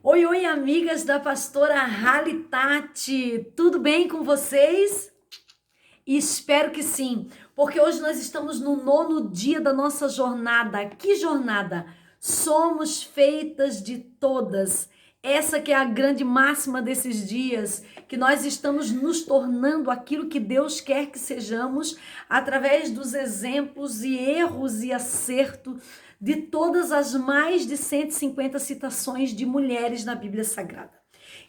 Oi, oi, amigas da pastora Hali Tati, tudo bem com vocês? Espero que sim, porque hoje nós estamos no 9º dia da nossa jornada. Que jornada? Somos feitas de todas. Essa que é a grande máxima desses dias, que nós estamos nos tornando aquilo que Deus quer que sejamos, através dos exemplos e erros e acerto de todas as mais de 150 citações de mulheres na Bíblia Sagrada.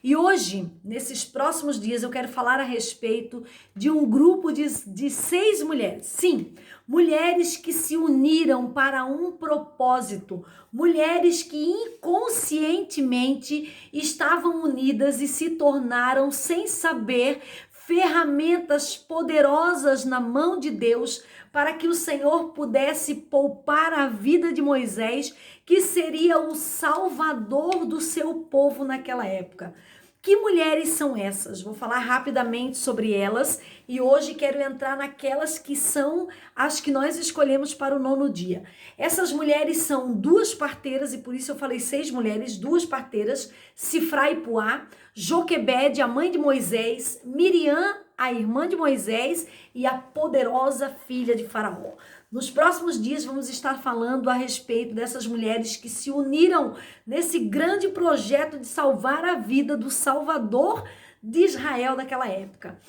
E hoje, nesses próximos dias, eu quero falar a respeito de um grupo de 6 mulheres. Sim, mulheres que se uniram para um propósito. Mulheres que inconscientemente estavam unidas e se tornaram, sem saber, ferramentas poderosas na mão de Deus para que o Senhor pudesse poupar a vida de Moisés, que seria o salvador do seu povo naquela época. Que mulheres são essas? Vou falar rapidamente sobre elas e hoje quero entrar naquelas que são as que nós escolhemos para o 9º dia. Essas mulheres são 2 parteiras, e por isso eu falei 6 mulheres, 2 parteiras: Sifra e Puá, Joquebede, a mãe de Moisés, Miriam, a irmã de Moisés, e a poderosa filha de Faraó. Nos próximos dias vamos estar falando a respeito dessas mulheres que se uniram nesse grande projeto de salvar a vida do Salvador de Israel naquela época.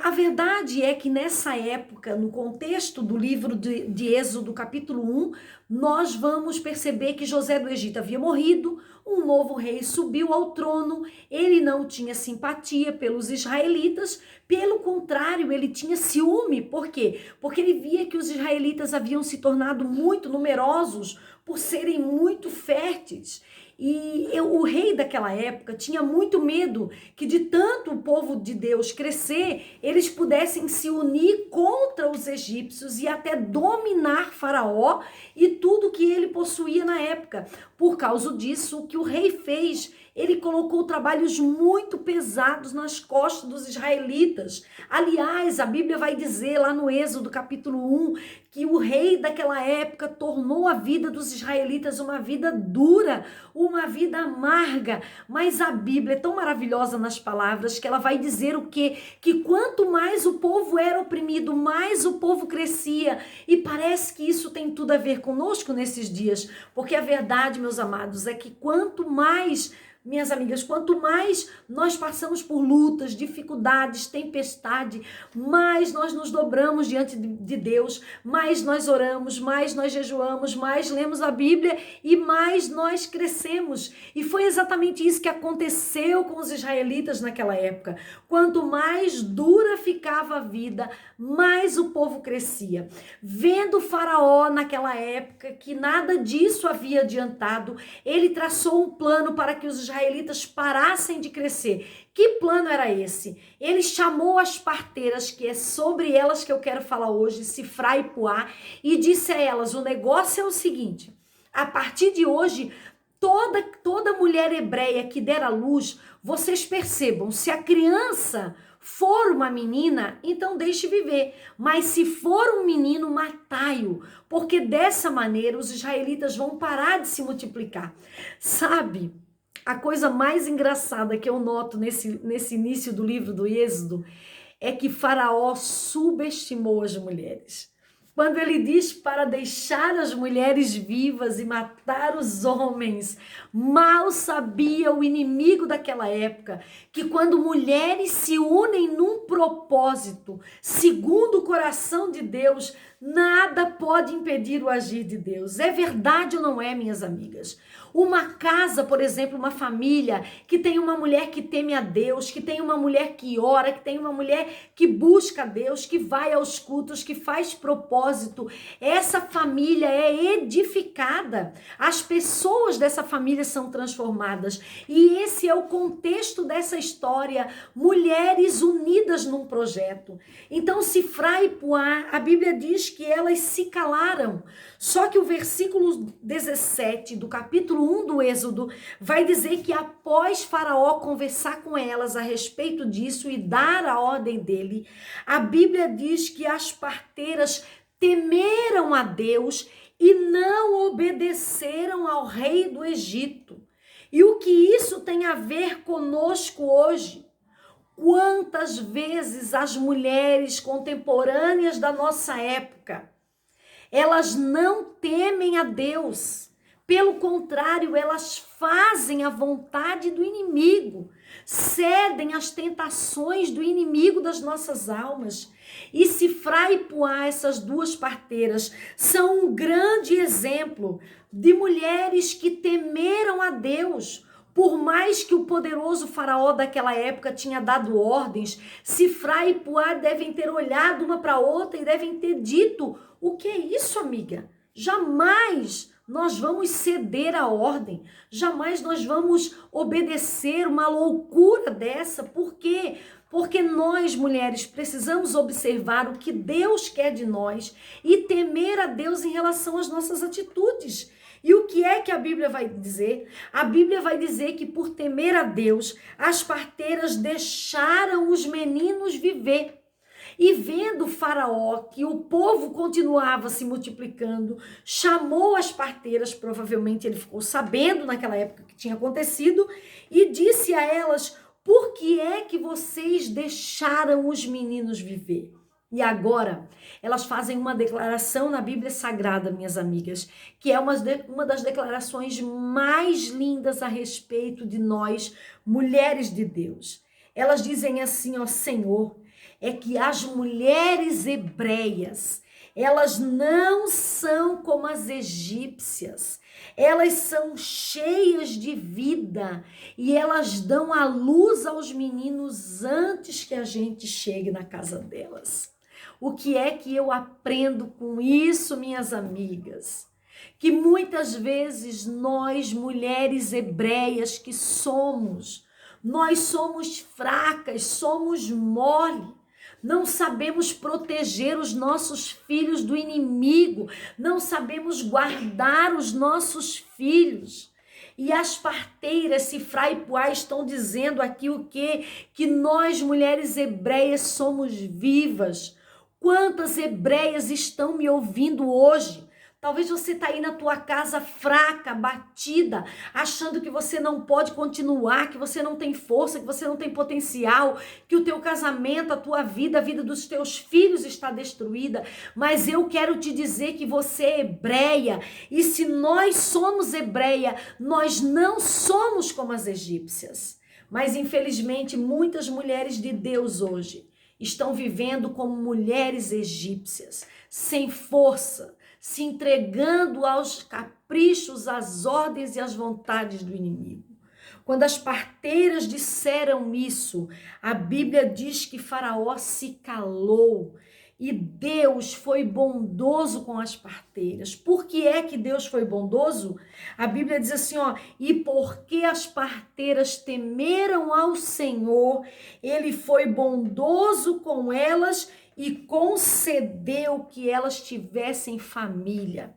A verdade é que nessa época, no contexto do livro de Êxodo, capítulo 1, nós vamos perceber que José do Egito havia morrido, um novo rei subiu ao trono, ele não tinha simpatia pelos israelitas, pelo contrário, ele tinha ciúme. Por quê? Porque ele via que os israelitas haviam se tornado muito numerosos por serem muito férteis. E o rei daquela época tinha muito medo que de tanto o povo de Deus crescer, eles pudessem se unir contra os egípcios e até dominar Faraó e tudo que ele possuía na época. Por causa disso, o que o rei fez, ele colocou trabalhos muito pesados nas costas dos israelitas. Aliás, a Bíblia vai dizer lá no Êxodo capítulo 1 que o rei daquela época tornou a vida dos israelitas uma vida dura, uma vida amarga. Mas a Bíblia é tão maravilhosa nas palavras que ela vai dizer o quê? Que quanto mais o povo era oprimido, mais o povo crescia. E parece que isso tem tudo a ver conosco nesses dias, porque a verdade, meus amados, é que quanto mais, minhas amigas, quanto mais nós passamos por lutas, dificuldades, tempestade, mais nós nos dobramos diante de Deus, mais nós oramos, mais nós jejuamos, mais lemos a Bíblia e mais nós crescemos. E foi exatamente isso que aconteceu com os israelitas naquela época. Quanto mais dura ficava a vida, mais o povo crescia. Vendo Faraó naquela época que nada disso havia adiantado, ele traçou um plano para que os israelitas parassem de crescer. Que plano era esse? Ele chamou as parteiras, que é sobre elas que eu quero falar hoje, Sifra e Puá, e disse a elas: o negócio é o seguinte, a partir de hoje, toda mulher hebreia que der à luz, vocês percebam, se a criança for uma menina, então deixe viver. Mas se for um menino, matai-o. Porque dessa maneira os israelitas vão parar de se multiplicar. Sabe, a coisa mais engraçada que eu noto nesse início do livro do Êxodo é que Faraó subestimou as mulheres. Quando ele diz para deixar as mulheres vivas e matar os homens, mal sabia o inimigo daquela época que quando mulheres se unem num propósito, segundo o coração de Deus, nada pode impedir o agir de Deus. É verdade ou não é, minhas amigas? Uma casa, por exemplo, uma família que tem uma mulher que teme a Deus, que tem uma mulher que ora, que tem uma mulher que busca a Deus, que vai aos cultos, que faz propósito, essa família é edificada. As pessoas dessa família são transformadas. E esse é o contexto dessa história, mulheres unidas num projeto. Então, Sifra e Puá, a Bíblia diz que elas se calaram. Só que o versículo 17 do capítulo 1 do Êxodo vai dizer que após Faraó conversar com elas a respeito disso e dar a ordem dele, a Bíblia diz que as parteiras temeram a Deus e não obedeceram ao rei do Egito. E o que isso tem a ver conosco hoje? Quantas vezes as mulheres contemporâneas da nossa época, elas não temem a Deus. Pelo contrário, elas fazem a vontade do inimigo, cedem às tentações do inimigo das nossas almas. E Sifrá e Puá, essas duas parteiras, são um grande exemplo de mulheres que temeram a Deus. Por mais que o poderoso faraó daquela época tinha dado ordens, Sifrá e Puá devem ter olhado uma para a outra e devem ter dito: o que é isso, amiga? Jamais nós vamos ceder à ordem, jamais nós vamos obedecer uma loucura dessa. Por quê? Porque nós, mulheres, precisamos observar o que Deus quer de nós e temer a Deus em relação às nossas atitudes. E o que é que a Bíblia vai dizer? A Bíblia vai dizer que por temer a Deus, as parteiras deixaram os meninos viver. E vendo Faraó que o povo continuava se multiplicando, chamou as parteiras, provavelmente ele ficou sabendo naquela época que tinha acontecido, e disse a elas: por que é que vocês deixaram os meninos viver? E agora, elas fazem uma declaração na Bíblia Sagrada, minhas amigas, que é uma das declarações mais lindas a respeito de nós, mulheres de Deus. Elas dizem assim: ó Senhor, é que as mulheres hebreias, elas não são como as egípcias, elas são cheias de vida e elas dão a luz aos meninos antes que a gente chegue na casa delas. O que é que eu aprendo com isso, minhas amigas? Que muitas vezes nós, mulheres hebreias que somos, nós somos fracas, somos mole. Não sabemos proteger os nossos filhos do inimigo, não sabemos guardar os nossos filhos. E as parteiras, Sifrá e Puá, estão dizendo aqui o quê? Que nós, mulheres hebreias, somos vivas. Quantas hebreias estão me ouvindo hoje? Talvez você está aí na tua casa fraca, batida, achando que você não pode continuar, que você não tem força, que você não tem potencial, que o teu casamento, a tua vida, a vida dos teus filhos está destruída. Mas eu quero te dizer que você é hebreia. E se nós somos hebreia, nós não somos como as egípcias. Mas infelizmente muitas mulheres de Deus hoje estão vivendo como mulheres egípcias, sem força, se entregando aos caprichos, às ordens e às vontades do inimigo. Quando as parteiras disseram isso, a Bíblia diz que Faraó se calou e Deus foi bondoso com as parteiras. Por que é que Deus foi bondoso? A Bíblia diz assim, ó: e porque as parteiras temeram ao Senhor, ele foi bondoso com elas e concedeu que elas tivessem família.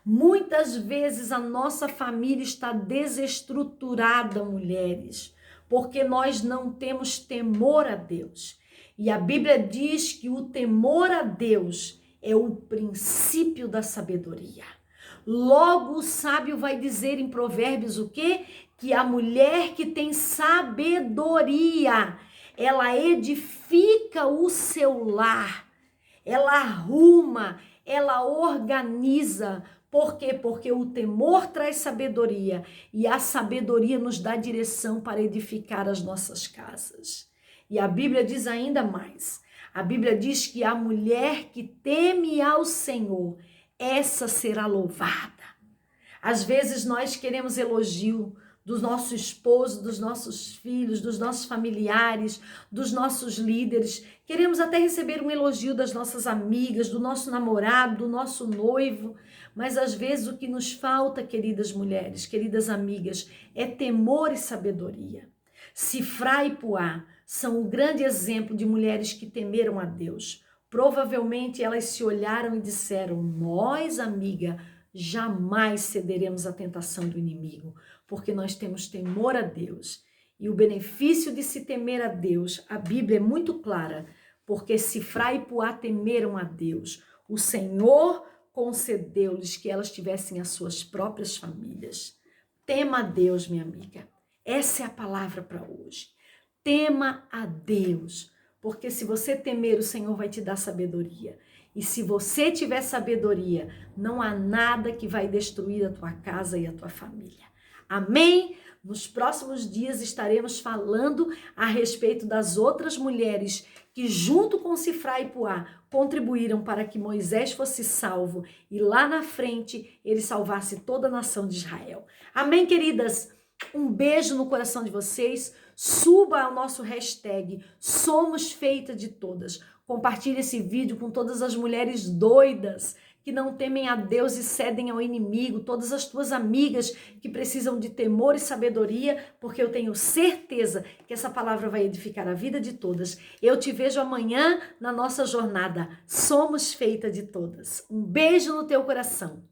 Muitas vezes a nossa família está desestruturada, mulheres, porque nós não temos temor a Deus. E a Bíblia diz que o temor a Deus é o princípio da sabedoria. Logo o sábio vai dizer em Provérbios o quê? Que a mulher que tem sabedoria, ela edifica o seu lar, ela arruma, ela organiza. Por quê? Porque o temor traz sabedoria e a sabedoria nos dá direção para edificar as nossas casas. E a Bíblia diz ainda mais. A Bíblia diz que a mulher que teme ao Senhor, essa será louvada. Às vezes nós queremos elogio do nosso esposo, dos nossos filhos, dos nossos familiares, dos nossos líderes. Queremos até receber um elogio das nossas amigas, do nosso namorado, do nosso noivo. Mas às vezes o que nos falta, queridas mulheres, queridas amigas, é temor e sabedoria. Sifrá e Puá são um grande exemplo de mulheres que temeram a Deus. Provavelmente elas se olharam e disseram: nós, amiga, jamais cederemos à tentação do inimigo, porque nós temos temor a Deus. E o benefício de se temer a Deus, a Bíblia é muito clara, porque Sifrá e Puá temeram a Deus. O Senhor concedeu-lhes que elas tivessem as suas próprias famílias. Tema a Deus, minha amiga. Essa é a palavra para hoje. Tema a Deus, porque se você temer, o Senhor vai te dar sabedoria. E se você tiver sabedoria, não há nada que vai destruir a tua casa e a tua família. Amém? Nos próximos dias estaremos falando a respeito das outras mulheres que junto com Sifra e Puá contribuíram para que Moisés fosse salvo e lá na frente ele salvasse toda a nação de Israel. Amém, queridas? Um beijo no coração de vocês. Suba ao nosso hashtag Somos Feita de Todas. Compartilhe esse vídeo com todas as mulheres doidas que não temem a Deus e cedem ao inimigo, todas as tuas amigas que precisam de temor e sabedoria, porque eu tenho certeza que essa palavra vai edificar a vida de todas. Eu te vejo amanhã na nossa jornada. Somos Feita de Todas. Um beijo no teu coração.